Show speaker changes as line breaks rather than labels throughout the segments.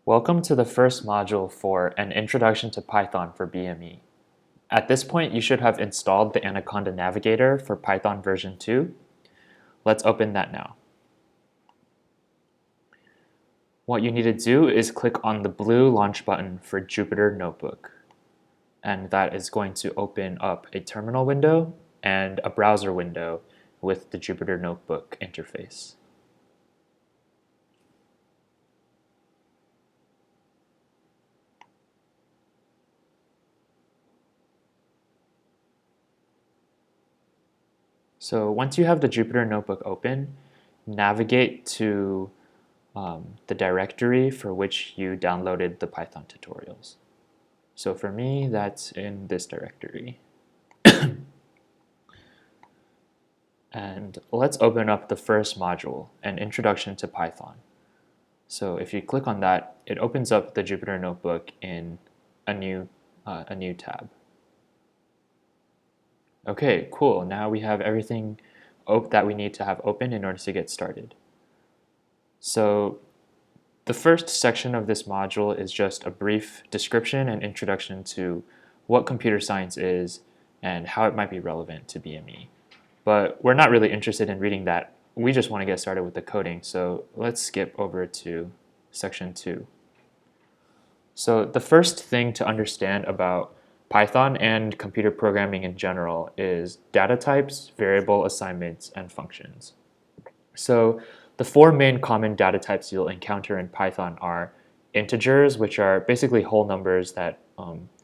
Welcome to the first module for an Introduction to Python for BME. At this point, you should have installed the Anaconda Navigator for Python version 2. Let's open that now. What you need to do is click on the blue launch button for Jupyter Notebook. And that is going to open up a terminal window and a browser window with the Jupyter Notebook interface. So once you have the Jupyter Notebook open, navigate to the directory for which you downloaded the Python tutorials. So for me, that's in this directory. And let's open up the first module, an Introduction to Python. So if you click on that, it opens up the Jupyter Notebook in a new tab. Okay, cool. Now we have everything that we need to have open in order to get started. So the first section of this module is just a brief description and introduction to what computer science is and how it might be relevant to BME. But we're not really interested in reading that. We just want to get started with the coding. So let's skip over to section 2. So the first thing to understand about Python and computer programming in general is data types, variable assignments, and functions. So the four main common data types you'll encounter in Python are integers, which are basically whole numbers that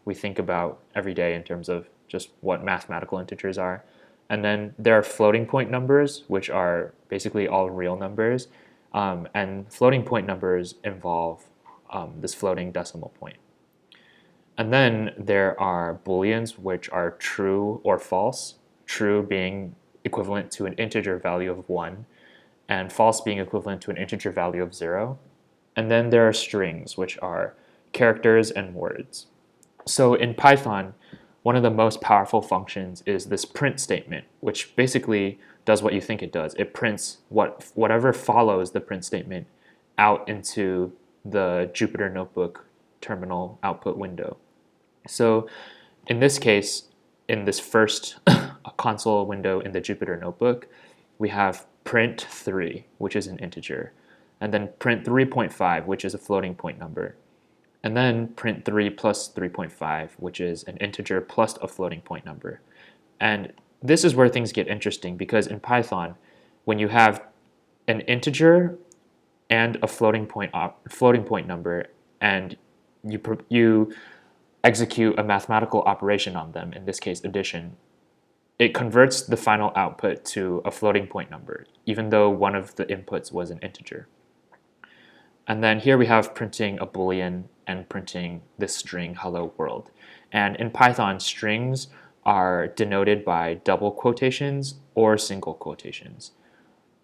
we think about every day in terms of just what mathematical integers are. And then there are floating point numbers, which are basically all real numbers. And floating point numbers involve this floating decimal point. And then there are booleans, which are true or false, true being equivalent to an integer value of 1, and false being equivalent to an integer value of 0. And then there are strings, which are characters and words. So in Python, one of the most powerful functions is this print statement, which basically does what you think it does. It prints whatever follows the print statement out into the Jupyter Notebook terminal output window. So in this case, in this first console window in the Jupyter Notebook, we have print 3, which is an integer, and then print 3.5, which is a floating point number, and then print 3 plus 3.5, which is an integer plus a floating point number. And this is where things get interesting, because in Python, when you have an integer and a floating point number, and you execute a mathematical operation on them, in this case addition, it converts the final output to a floating point number, even though one of the inputs was an integer. And then here we have printing a boolean and printing this string hello world. And in Python, strings are denoted by double quotations or single quotations.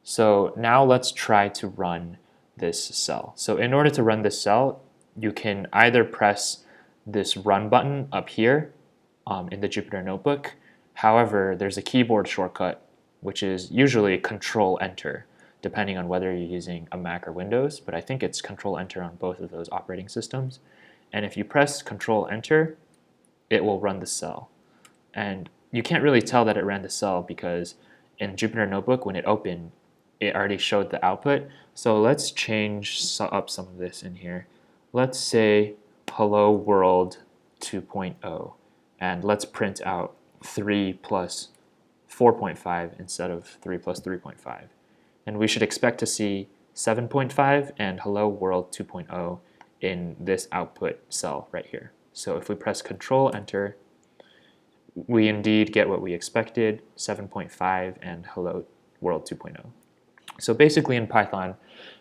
So now let's try to run this cell. So in order to run this cell, you can either press this run button up here in the Jupyter Notebook. However, there's a keyboard shortcut, which is usually Control-Enter, depending on whether you're using a Mac or Windows, but I think it's Control-Enter on both of those operating systems. And if you press Control-Enter, it will run the cell. And you can't really tell that it ran the cell because in Jupyter Notebook, when it opened, it already showed the output. So let's change up some of this in here. Let's say hello world 2.0, and let's print out 3 plus 4.5 instead of 3 plus 3.5. And we should expect to see 7.5 and hello world 2.0 in this output cell right here. So if we press Control-Enter, we indeed get what we expected, 7.5 and hello world 2.0. So basically in Python,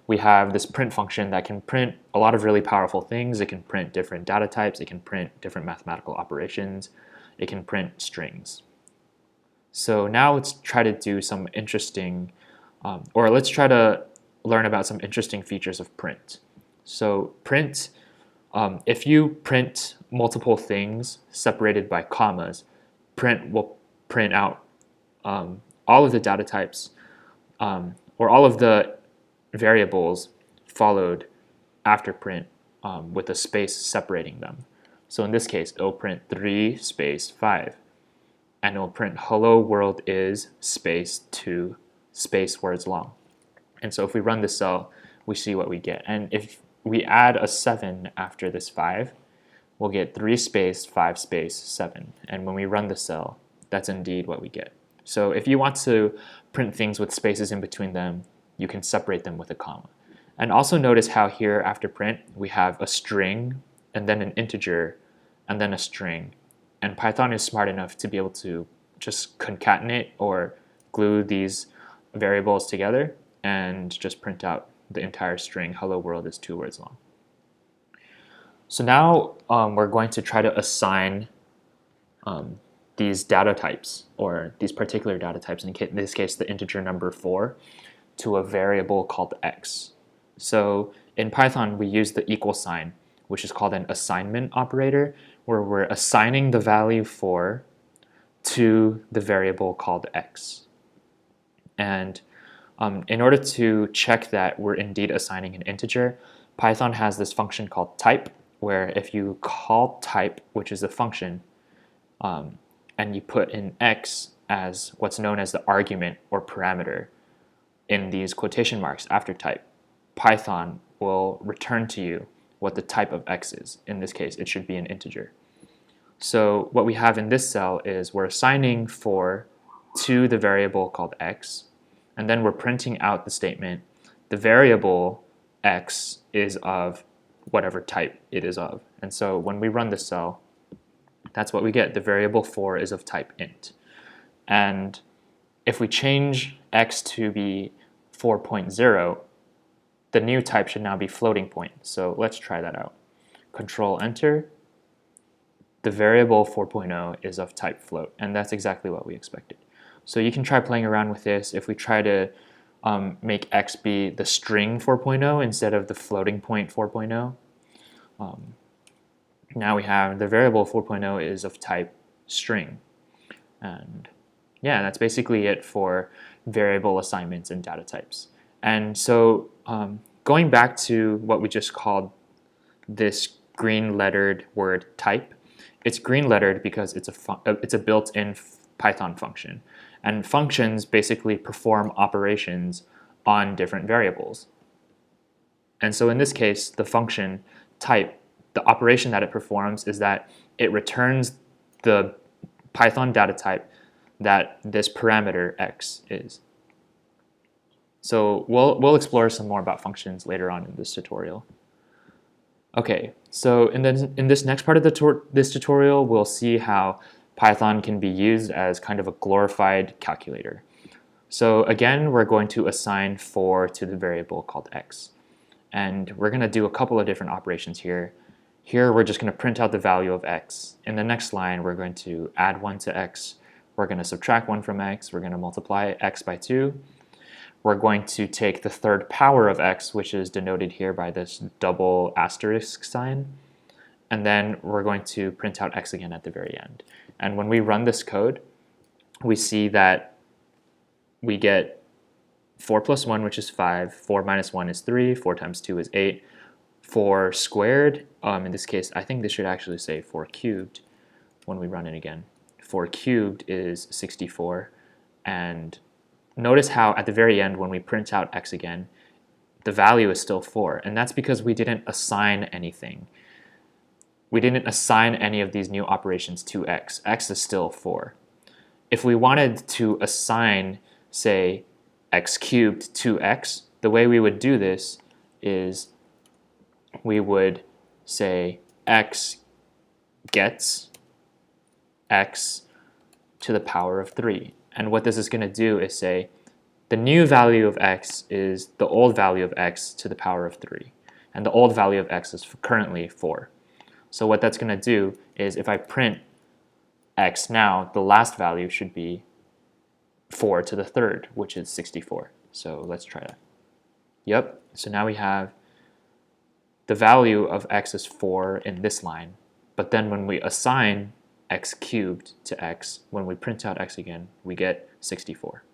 we have this print function that can print a lot of really powerful things. It can print different data types. It can print different mathematical operations. It can print strings. So now let's try to do some interesting, let's try to learn about some interesting features of print. So print, if you print multiple things separated by commas, print will print out all of the data types or all of the variables followed after print with a space separating them. So in this case, it'll print 3 space 5. And it'll print hello world is space 2 space words long. And so if we run this cell, we see what we get. And if we add a 7 after this 5, we'll get 3 space 5 space 7. And when we run the cell, that's indeed what we get. So if you want to print things with spaces in between them, you can separate them with a comma. And also notice how here after print, we have a string and then an integer and then a string. And Python is smart enough to be able to just concatenate or glue these variables together and just print out the entire string, hello world is 2 words long. So now we're going to try to assign these data types, or these particular data types, in this case the integer number 4, to a variable called x. So in Python we use the equal sign, which is called an assignment operator, where we're assigning the value 4 to the variable called x. And in order to check that we're indeed assigning an integer, Python has this function called type, where if you call type, which is a function, and you put in x as what's known as the argument or parameter in these quotation marks after type, Python will return to you what the type of x is. In this case, it should be an integer. So what we have in this cell is we're assigning 4 to the variable called x, and then we're printing out the statement, the variable x is of whatever type it is of. And so when we run this cell, that's what we get. The variable 4 is of type int. And if we change x to be 4.0, the new type should now be floating point. So let's try that out. Control Enter. The variable 4.0 is of type float, and that's exactly what we expected. So you can try playing around with this. If we try to make x be the string 4.0 instead of the floating point 4.0, now we have the variable 4.0 is of type string. And yeah, that's basically it for variable assignments and data types. And so going back to what we just called this green lettered word type, it's green lettered because it's a built-in Python function. And functions basically perform operations on different variables. And so in this case, the function type, the operation that it performs is that it returns the Python data type that this parameter x is. So we'll explore some more about functions later on in this tutorial. Okay, so in this next part of this tutorial, we'll see how Python can be used as kind of a glorified calculator. So again, we're going to assign 4 to the variable called x. And we're going to do a couple of different operations here. Here, we're just going to print out the value of x. In the next line, we're going to add 1 to x. We're going to subtract 1 from x. We're going to multiply x by 2. We're going to take the third power of x, which is denoted here by this double asterisk sign. And then we're going to print out x again at the very end. And when we run this code, we see that we get 4 plus 1, which is 5. 4 minus 1 is 3. 4 times 2 is 8. 4 squared, in this case, I think this should actually say 4 cubed when we run it again. 4 cubed is 64. And notice how at the very end, when we print out x again, the value is still 4. And that's because we didn't assign anything. We didn't assign any of these new operations to x. X is still 4. If we wanted to assign, say, x cubed to x, the way we would do this is we would say x gets x to the power of 3. And what this is going to do is say the new value of x is the old value of x to the power of 3. And the old value of x is currently 4. So what that's going to do is if I print x now, the last value should be 4 to the third, which is 64. So let's try that. Yep, so now we have the value of x is 4 in this line, but then when we assign x cubed to x, when we print out x again, we get 64.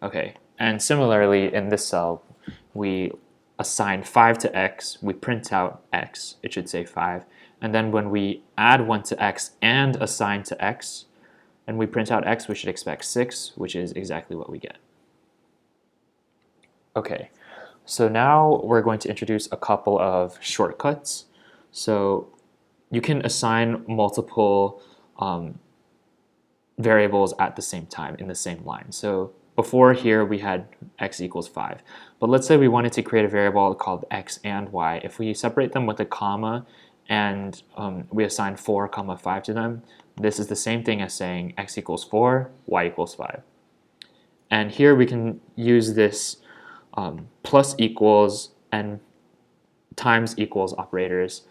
Okay, and similarly in this cell, we assign 5 to x, we print out x, it should say 5. And then when we add 1 to x and assign to x, and we print out x, we should expect 6, which is exactly what we get. Okay, so now we're going to introduce a couple of shortcuts. So you can assign multiple variables at the same time in the same line. So before here we had x equals 5. But let's say we wanted to create a variable called x and y. If we separate them with a comma and we assign 4, 5 to them, this is the same thing as saying x equals 4, y equals 5. And here we can use this plus equals and times equals operators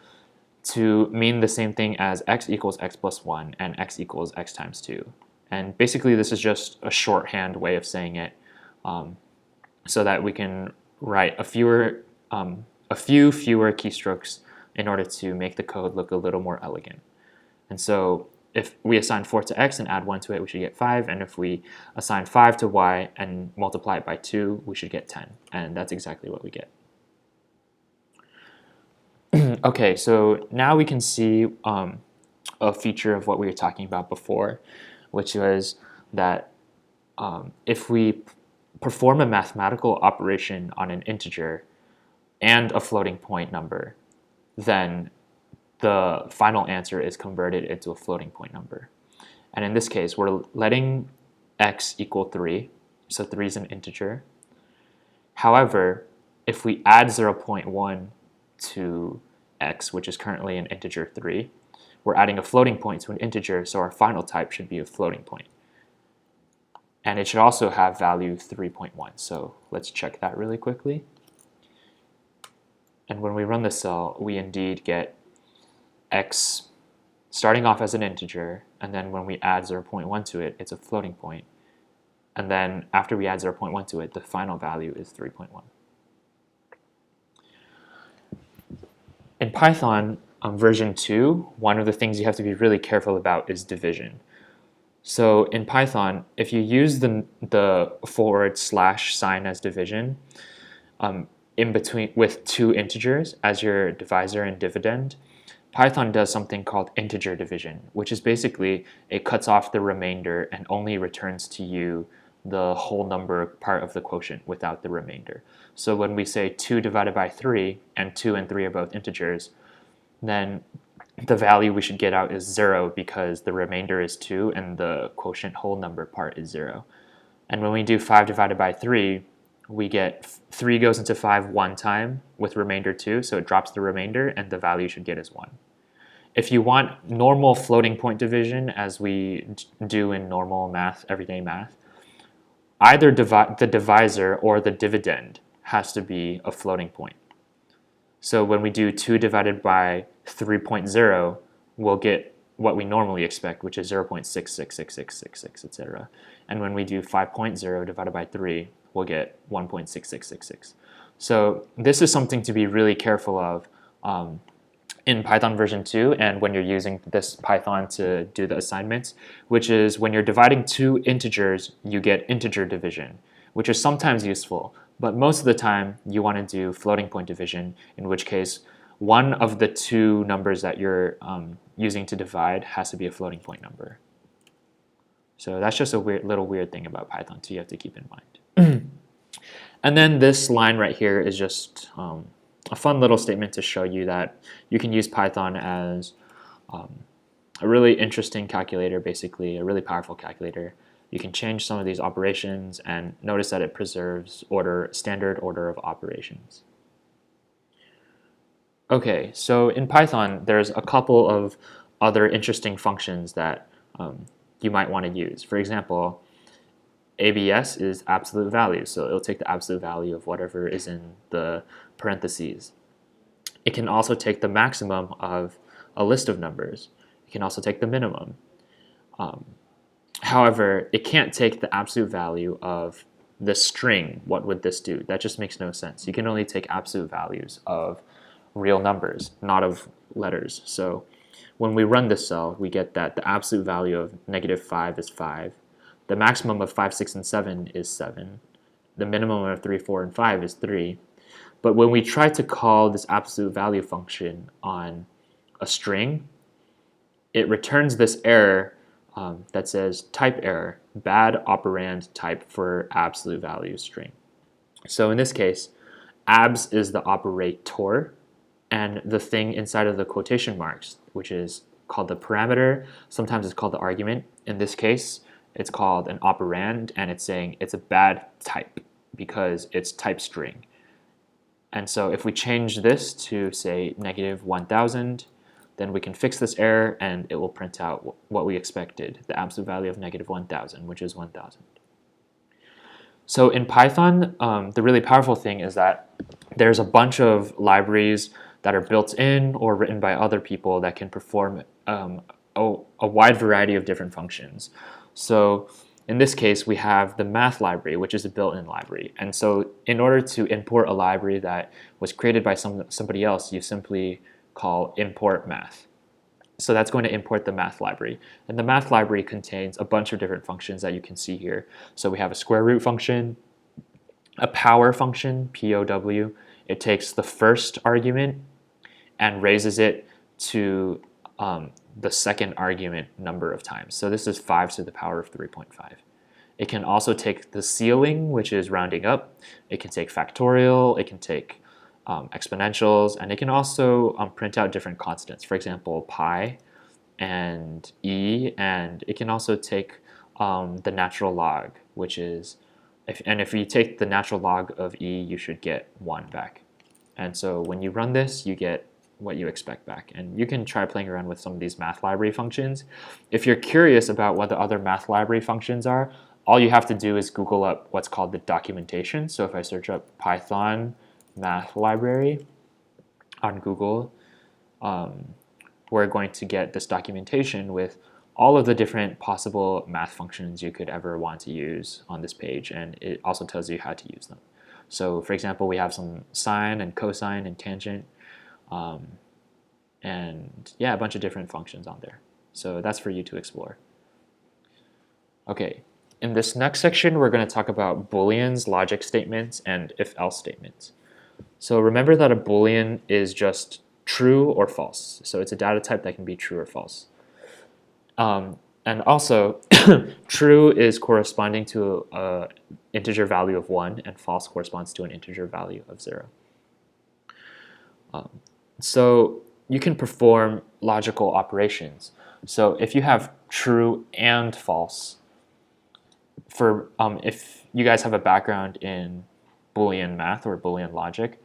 to mean the same thing as x equals x plus 1 and x equals x times 2. And basically this is just a shorthand way of saying it so that we can write a few fewer keystrokes in order to make the code look a little more elegant. And so if we assign 4 to x and add 1 to it, we should get 5. And if we assign 5 to y and multiply it by 2, we should get 10. And that's exactly what we get. Okay, so now we can see a feature of what we were talking about before, which was that if we perform a mathematical operation on an integer and a floating point number, then the final answer is converted into a floating point number. And in this case, we're letting x equal 3, so 3 is an integer. However, if we add 0.1 to x, which is currently an integer 3, we're adding a floating point to an integer, so our final type should be a floating point. And it should also have value 3.1, so let's check that really quickly. And when we run the cell, we indeed get x starting off as an integer, and then when we add 0.1 to it, it's a floating point. And then after we add 0.1 to it, the final value is 3.1. In Python version 2, one of the things you have to be really careful about is division. So in Python, if you use the / sign as division in between with two integers as your divisor and dividend, Python does something called integer division, which is basically it cuts off the remainder and only returns to you the whole number part of the quotient without the remainder. So when we say 2 divided by 3, and 2 and 3 are both integers, then the value we should get out is 0 because the remainder is 2 and the quotient whole number part is 0. And when we do 5 divided by 3, we get 3 goes into 5 one time with remainder 2, so it drops the remainder and the value you should get is 1. If you want normal floating point division, as we do in normal math, everyday math, either the divisor or the dividend has to be a floating point. So when we do 2 divided by 3.0, we'll get what we normally expect, which is 0.666666, etc. And when we do 5.0 divided by 3, we'll get 1.6666. So this is something to be really careful of in Python version 2 and when you're using this Python to do the assignments, which is when you're dividing two integers, you get integer division, which is sometimes useful, but most of the time you want to do floating point division, in which case one of the two numbers that you're using to divide has to be a floating point number. So that's just a little weird thing about Python too you have to keep in mind. And then this line right here is just a fun little statement to show you that you can use Python as a really interesting calculator, basically, a really powerful calculator. You can change some of these operations and notice that it preserves standard order of operations. Okay, so in Python, there's a couple of other interesting functions that you might want to use. For example, ABS is absolute value, so it'll take the absolute value of whatever is in the parentheses. It can also take the maximum of a list of numbers. It can also take the minimum. However, it can't take the absolute value of the string. What would this do? That just makes no sense. You can only take absolute values of real numbers, not of letters. So when we run this cell, we get that the absolute value of -5 is 5. The maximum of 5, 6, and 7 is 7. The minimum of 3, 4, and 5 is 3. But when we try to call this absolute value function on a string, it returns this error that says type error, bad operand type for absolute value string. So in this case, abs is the operator, and the thing inside of the quotation marks, which is called the parameter, sometimes it's called the argument. In this case, it's called an operand, and it's saying it's a bad type because it's type string. And so if we change this to, say, -1000, then we can fix this error and it will print out what we expected, the absolute value of -1000, which is 1000. So in Python, the really powerful thing is that there's a bunch of libraries that are built in or written by other people that can perform a wide variety of different functions. So in this case, we have the math library, which is a built-in library. And so in order to import a library that was created by somebody else, you simply call import math. So that's going to import the math library. And the math library contains a bunch of different functions that you can see here. So we have a square root function, a power function, POW. It takes the first argument and raises it to the second argument number of times. So this is 5 to the power of 3.5. It can also take the ceiling, which is rounding up. It can take factorial. It can take exponentials, and it can also print out different constants. For example, pi and e, and it can also take the natural log, which is, if you take the natural log of e, you should get 1 back. And so when you run this, you get what you expect back. And you can try playing around with some of these math library functions. If you're curious about what the other math library functions are, all you have to do is Google up what's called the documentation. So if I search up Python math library on Google, we're going to get this documentation with all of the different possible math functions you could ever want to use on this page, and it also tells you how to use them. So for example, we have some sine and cosine and tangent, and yeah, a bunch of different functions on there. So that's for you to explore. Okay, in this next section, we're going to talk about booleans, logic statements, and if-else statements. So remember that a boolean is just true or false. So it's a data type that can be true or false. And also, true is corresponding to an integer value of 1, and false corresponds to an integer value of 0. So you can perform logical operations. So if you have true and false, if you guys have a background in Boolean math or Boolean logic,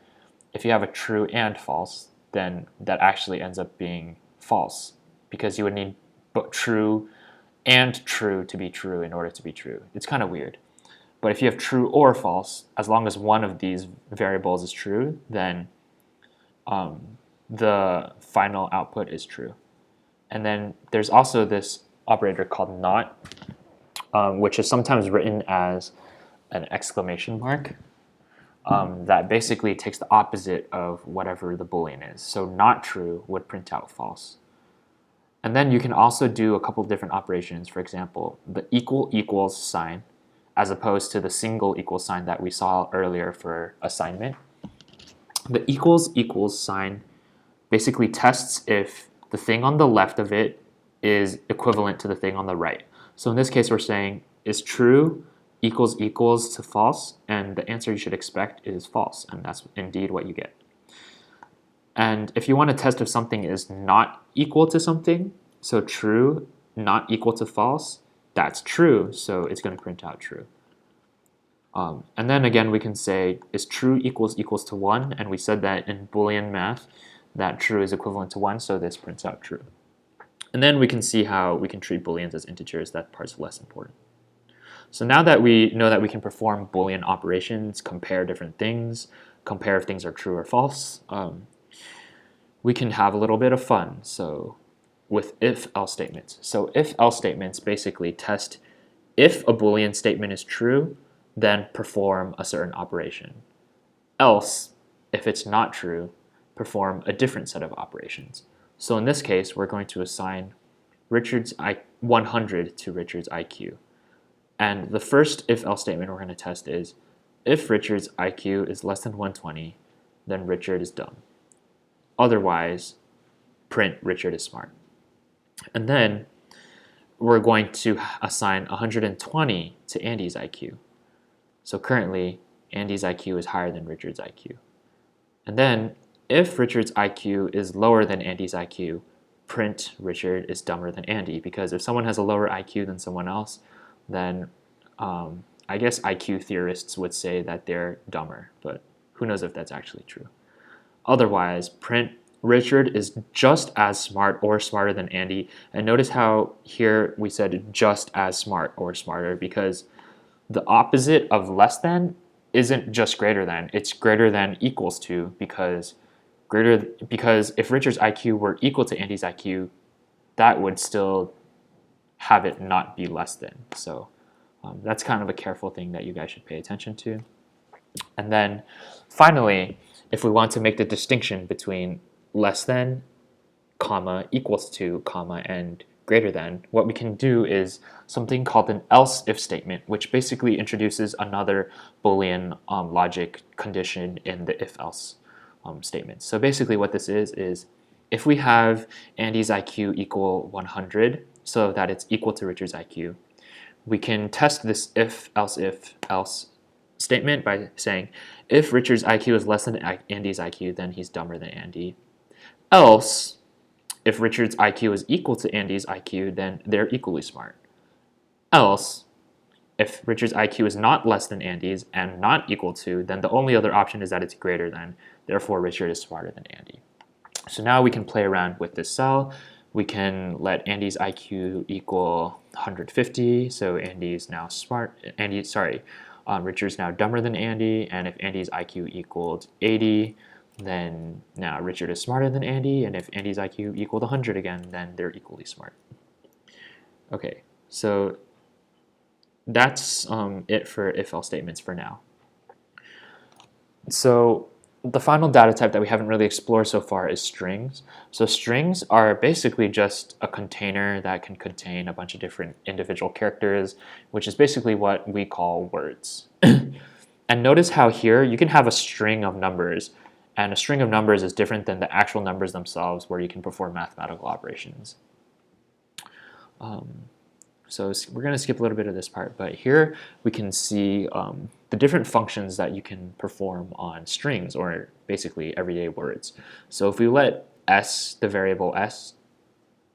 if you have a true and false, then that actually ends up being false, because you would need true and true to be true in order to be true. It's kind of weird. But if you have true or false, as long as one of these variables is true, then the final output is true. And then there's also this operator called not, which is sometimes written as an exclamation mark, that basically takes the opposite of whatever the Boolean is. So not true would print out false. And then you can also do a couple of different operations. For example, the equals sign, as opposed to the single equals sign that we saw earlier for assignment. The equals sign basically tests if the thing on the left of it is equivalent to the thing on the right. So in this case, we're saying is true equals to false, and the answer you should expect is false, and that's indeed what you get. And if you want to test if something is not equal to something, so true not equal to false, that's true, so it's going to print out true. And then again, we can say is true equals to 1, and we said that in Boolean math that true is equivalent to 1, so this prints out true. And then we can see how we can treat Booleans as integers. That part's less important. So now that we know that we can perform Boolean operations, compare different things, compare if things are true or false, we can have a little bit of fun. So with if-else statements. So if-else statements basically test if a Boolean statement is true, then perform a certain operation. Else, if it's not true, perform a different set of operations. So in this case, we're going to assign Richard's 100 to Richard's IQ. And the first if-else statement we're going to test is if Richard's IQ is less than 120, then Richard is dumb. Otherwise, print Richard is smart. And then we're going to assign 120 to Andy's IQ. So currently, Andy's IQ is higher than Richard's IQ. And then, if Richard's IQ is lower than Andy's IQ, print Richard is dumber than Andy, because if someone has a lower IQ than someone else, then I guess IQ theorists would say that they're dumber, but who knows if that's actually true. Otherwise, print Richard is just as smart or smarter than Andy. And notice how here we said just as smart or smarter, because the opposite of less than isn't just greater than, it's greater than equals to, because if Richard's IQ were equal to Andy's IQ, that would still have it not be less than. So that's kind of a careful thing that you guys should pay attention to. And then finally, if we want to make the distinction between less than, comma, equals to, comma, and greater than, what we can do is something called an else if statement, which basically introduces another Boolean logic condition in the if else statement. So basically what this is if we have Andy's IQ equal 100 so that it's equal to Richard's IQ, we can test this if else statement by saying if Richard's IQ is less than Andy's IQ, then he's dumber than Andy. Else, if Richard's IQ is equal to Andy's IQ, then they're equally smart. Else, if Richard's IQ is not less than Andy's and not equal to, then the only other option is that it's greater than. Therefore, Richard is smarter than Andy. So now we can play around with this cell. We can let Andy's IQ equal 150. So Andy's now smart. Richard's now dumber than Andy. And if Andy's IQ equaled 80, then now Richard is smarter than Andy. And if Andy's IQ equaled 100 again, then they're equally smart. Okay, so that's it for if-else statements for now. So the final data type that we haven't really explored so far is strings. So strings are basically just a container that can contain a bunch of different individual characters, which is basically what we call words. And notice how here you can have a string of numbers, and a string of numbers is different than the actual numbers themselves where you can perform mathematical operations. So we're going to skip a little bit of this part, but here we can see the different functions that you can perform on strings, or basically everyday words. So if we let s, the variable s,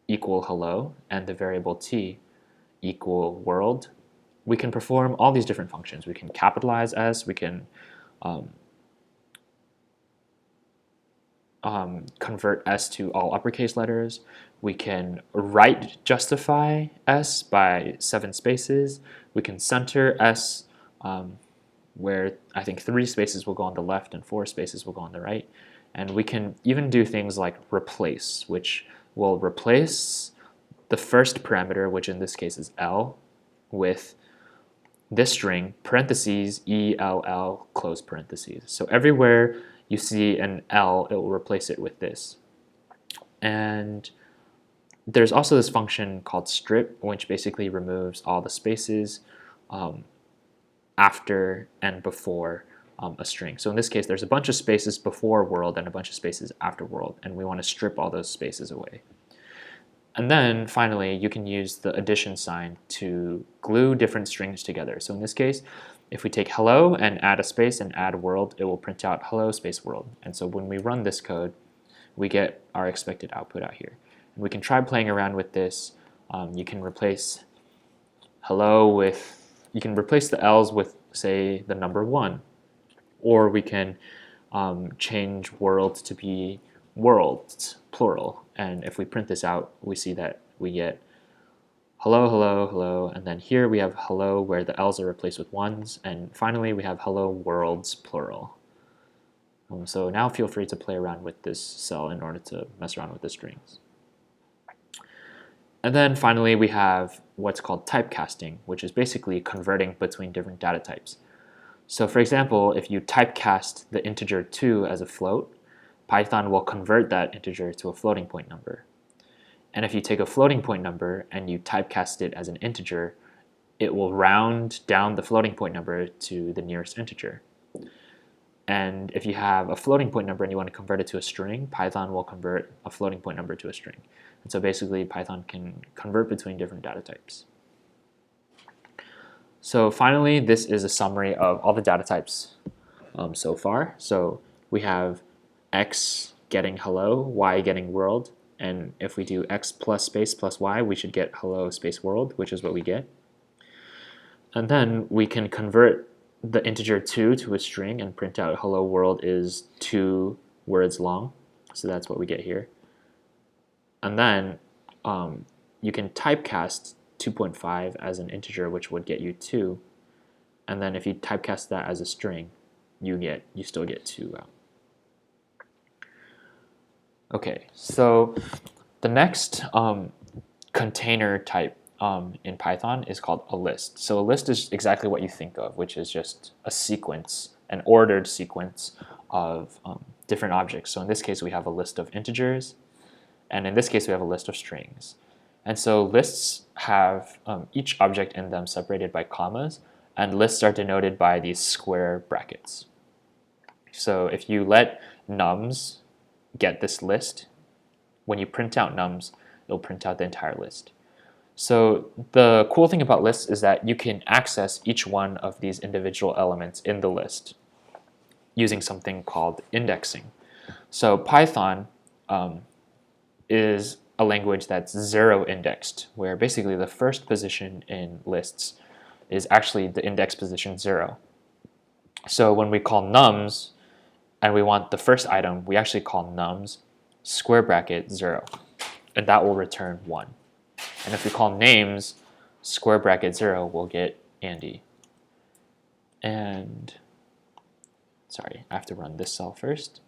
equal hello, and the variable t equal world, we can perform all these different functions. We can capitalize s, we can convert s to all uppercase letters. We can right justify s by 7 spaces. We can center s where I think 3 spaces will go on the left and 4 spaces will go on the right. And we can even do things like replace, which will replace the first parameter, which in this case is L, with this string, parentheses, ELL, close parentheses. So everywhere you see an L, it will replace it with this. And there's also this function called strip, which basically removes all the spaces after and before a string. So in this case, there's a bunch of spaces before world and a bunch of spaces after world, and we want to strip all those spaces away. And then finally, you can use the addition sign to glue different strings together. So in this case, if we take hello and add a space and add world, it will print out hello space world. And so when we run this code, we get our expected output out here. And we can try playing around with this. You can replace hello with, you can replace the L's with, say, the number 1. Or we can change world to be worlds, plural. And if we print this out, we see that we get hello, hello, hello, and then here we have hello where the L's are replaced with 1s, and finally we have hello worlds, plural. So now feel free to play around with this cell in order to mess around with the strings. And then finally we have what's called typecasting, which is basically converting between different data types. So for example, if you typecast the integer 2 as a float, Python will convert that integer to a floating point number. And if you take a floating point number and you typecast it as an integer, it will round down the floating point number to the nearest integer. And if you have a floating point number and you want to convert it to a string, Python will convert a floating point number to a string. And so basically, Python can convert between different data types. So finally, this is a summary of all the data types so far. So we have x getting hello, y getting world, and if we do x plus space plus y, we should get hello space world, which is what we get. And then we can convert the integer 2 to a string and print out hello world is 2 words long. So that's what we get here. And then you can typecast 2.5 as an integer, which would get you 2. And then if you typecast that as a string, you still get 2 out. Okay, so the next container type in Python is called a list. So a list is exactly what you think of, which is just a sequence, an ordered sequence of different objects. So in this case, we have a list of integers, and in this case, we have a list of strings. And so lists have each object in them separated by commas, and lists are denoted by these square brackets. So if you let nums get this list, when you print out nums, it'll print out the entire list. So the cool thing about lists is that you can access each one of these individual elements in the list using something called indexing. So Python is a language that's zero indexed, where basically the first position in lists is actually the index position 0. So when we call nums and we want the first item, we actually call nums square bracket 0, and that will return 1. And if we call names square bracket 0, we'll get Andy. And sorry, I have to run this cell first.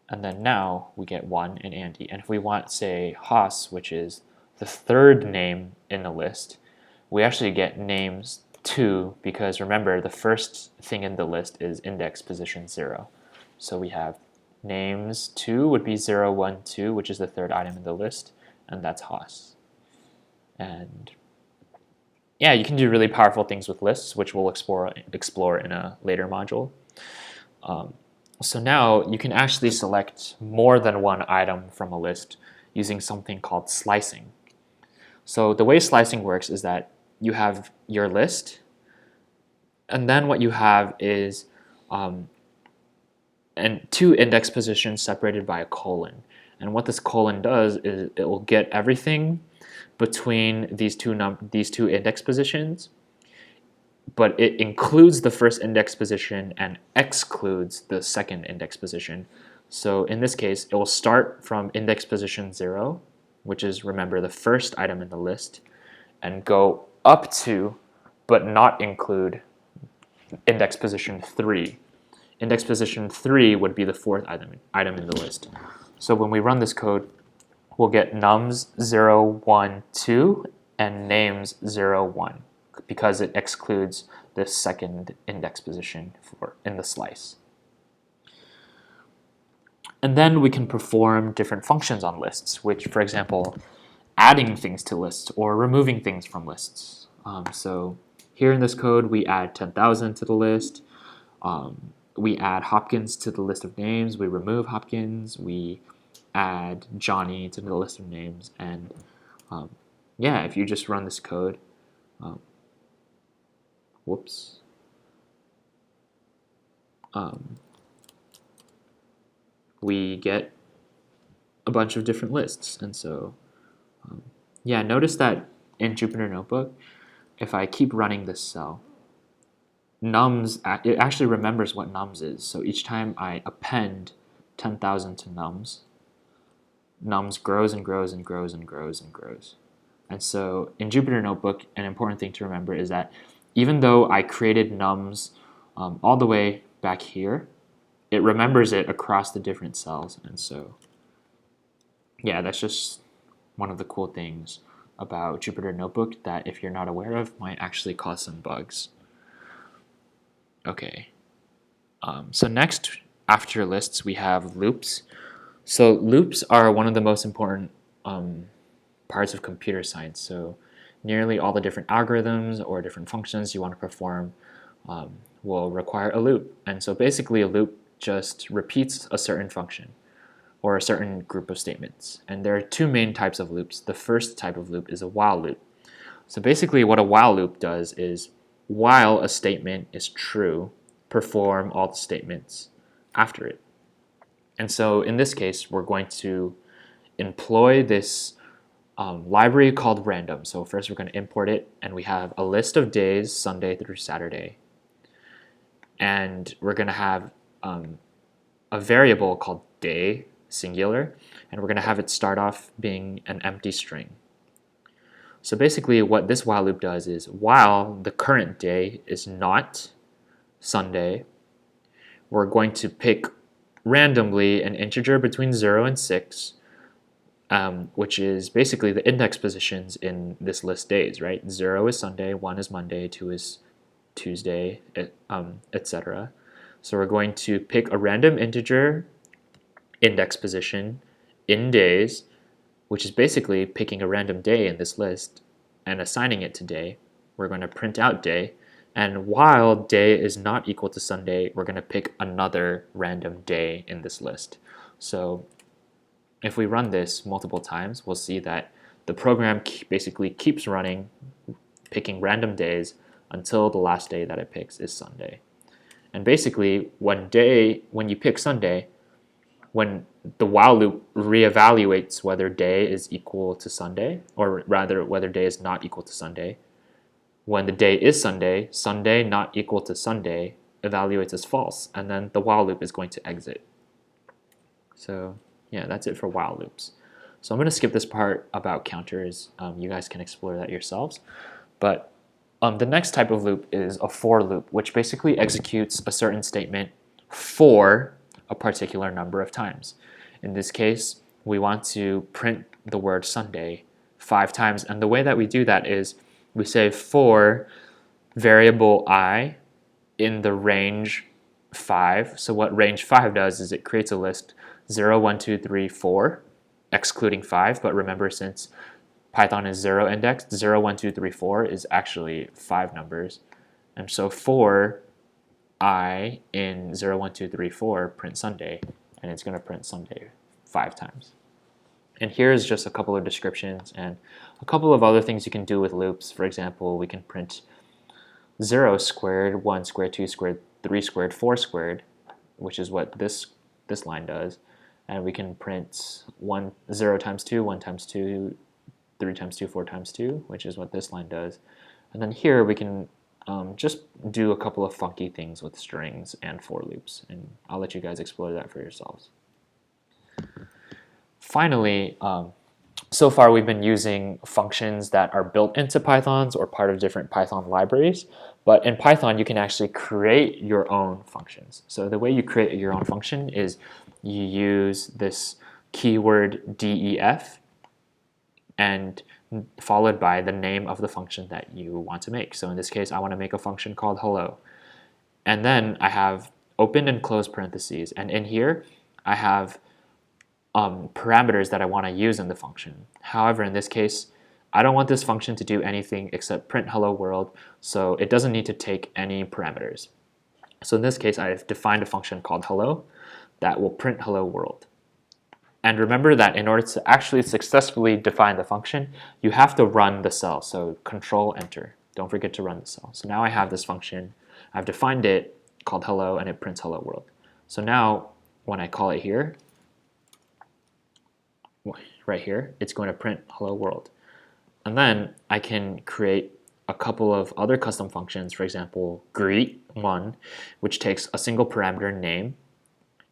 And then now we get 1 and Andy. And if we want, say, Haas, which is the third name in the list, we actually get names 2 because remember, the first thing in the list is index position 0. So we have names 2 would be 0, 1, 2, which is the third item in the list, and that's Haas. And yeah, you can do really powerful things with lists, which we'll explore in a later module. So now you can actually select more than one item from a list using something called slicing. So the way slicing works is that you have your list, and then what you have is and 2 index positions separated by a colon. And what this colon does is it will get everything between these two index positions, but it includes the first index position and excludes the second index position. So in this case, it will start from index position 0, which is, remember, the first item in the list, and go up to, but not include, index position 3. Index position 3 would be the fourth item in the list. So when we run this code, we'll get nums 0, 1, 2, and names 0, 1, because it excludes the second index position in the slice. And then we can perform different functions on lists, which, for example, adding things to lists or removing things from lists. So here in this code, we add 10,000 to the list. We add Hopkins to the list of names. We remove Hopkins. We add Johnny to the list of names. And yeah, if you just run this code, we get a bunch of different lists. And so yeah, notice that in Jupyter Notebook, if I keep running this cell, nums, it actually remembers what nums is. So each time I append 10,000 to nums, nums grows and grows and grows and grows and grows. And so in Jupyter Notebook, an important thing to remember is that even though I created nums all the way back here, it remembers it across the different cells. And so yeah, that's just one of the cool things about Jupyter Notebook that if you're not aware of might actually cause some bugs. Okay, so next after lists we have loops. So loops are one of the most important parts of computer science. So nearly all the different algorithms or different functions you want to perform will require a loop. And so basically a loop just repeats a certain function or a certain group of statements. And there are two main types of loops. The first type of loop is a while loop. So basically what a while loop does is while a statement is true, perform all the statements after it. And so in this case, we're going to employ this library called random. So first we're going to import it, and we have a list of days, Sunday through Saturday. And we're going to have a variable called day, singular, and we're going to have it start off being an empty string. So basically what this while loop does is while the current day is not Sunday, we're going to pick randomly an integer between 0 and 6, which is basically the index positions in this list days, right? 0 is Sunday, 1 is Monday, 2 is Tuesday, etc. So we're going to pick a random integer index position in days, which is basically picking a random day in this list and assigning it to day. We're going to print out day, and while day is not equal to Sunday, we're going to pick another random day in this list. So if we run this multiple times, we'll see that the program basically keeps running, picking random days until the last day that it picks is Sunday. And basically, when you pick Sunday, when the while loop reevaluates whether day is equal to Sunday, or rather whether day is not equal to Sunday, when the day is Sunday, Sunday not equal to Sunday evaluates as false, and then the while loop is going to exit. So yeah, that's it for while loops. So I'm going to skip this part about counters. You guys can explore that yourselves. But the next type of loop is a for loop, which basically executes a certain statement for a particular number of times. In this case, we want to print the word Sunday 5 times, and the way that we do that is we say for variable I in the range 5. So what range 5 does is it creates a list 0, 1, 2, 3, 4, excluding 5, but remember, since Python is 0 indexed, 0, 1, 2, 3, 4 is actually 5 numbers. And so for I in 0, 1, 2, 3, 4 print Sunday, and it's going to print Sunday 5 times. And here's just a couple of descriptions and a couple of other things you can do with loops. For example, we can print 0 squared, 1 squared, 2 squared, 3 squared, 4 squared, which is what this line does. And we can print 0 times 2, 1 times 2, 3 times 2, 4 times 2, which is what this line does. And then here we can just do a couple of funky things with strings and for loops, and I'll let you guys explore that for yourselves. Finally, so far we've been using functions that are built into Pythons or part of different Python libraries, but in Python you can actually create your own functions. So the way you create your own function is you use this keyword def and followed by the name of the function that you want to make. So in this case, I want to make a function called hello. And then I have open and close parentheses. And in here, I have parameters that I want to use in the function. However, in this case, I don't want this function to do anything except print hello world, so it doesn't need to take any parameters. So in this case, I've defined a function called hello that will print hello world. And remember that in order to actually successfully define the function, you have to run the cell. So Control Enter. Don't forget to run the cell. So now I have this function. I've defined it called hello, and it prints hello world. So now when I call it here, right here, it's going to print hello world. And then I can create a couple of other custom functions. For example, greet1, which takes a single parameter name,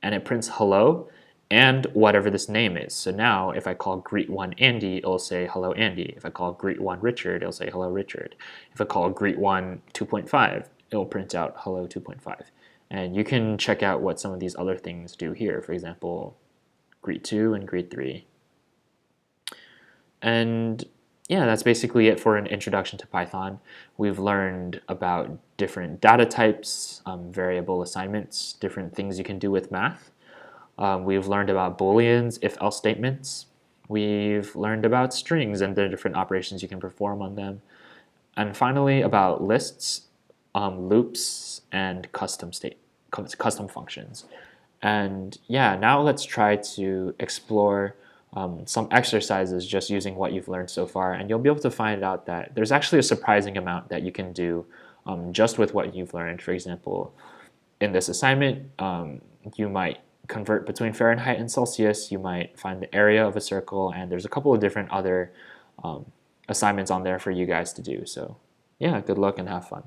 and it prints hello and whatever this name is. So now if I call greet1 Andy, it'll say hello Andy. If I call greet1 Richard, it'll say hello Richard. If I call greet1 2.5, it'll print out hello 2.5. And you can check out what some of these other things do here. For example, greet2 and greet3. And yeah, that's basically it for an introduction to Python. We've learned about different data types, variable assignments, different things you can do with math. We've learned about booleans, if-else statements. We've learned about strings and the different operations you can perform on them. And finally, about lists, loops, and custom functions. And yeah, now let's try to explore some exercises just using what you've learned so far, and you'll be able to find out that there's actually a surprising amount that you can do just with what you've learned. For example, in this assignment, you might convert between Fahrenheit and Celsius, you might find the area of a circle, and there's a couple of different other assignments on there for you guys to do. So yeah, good luck and have fun.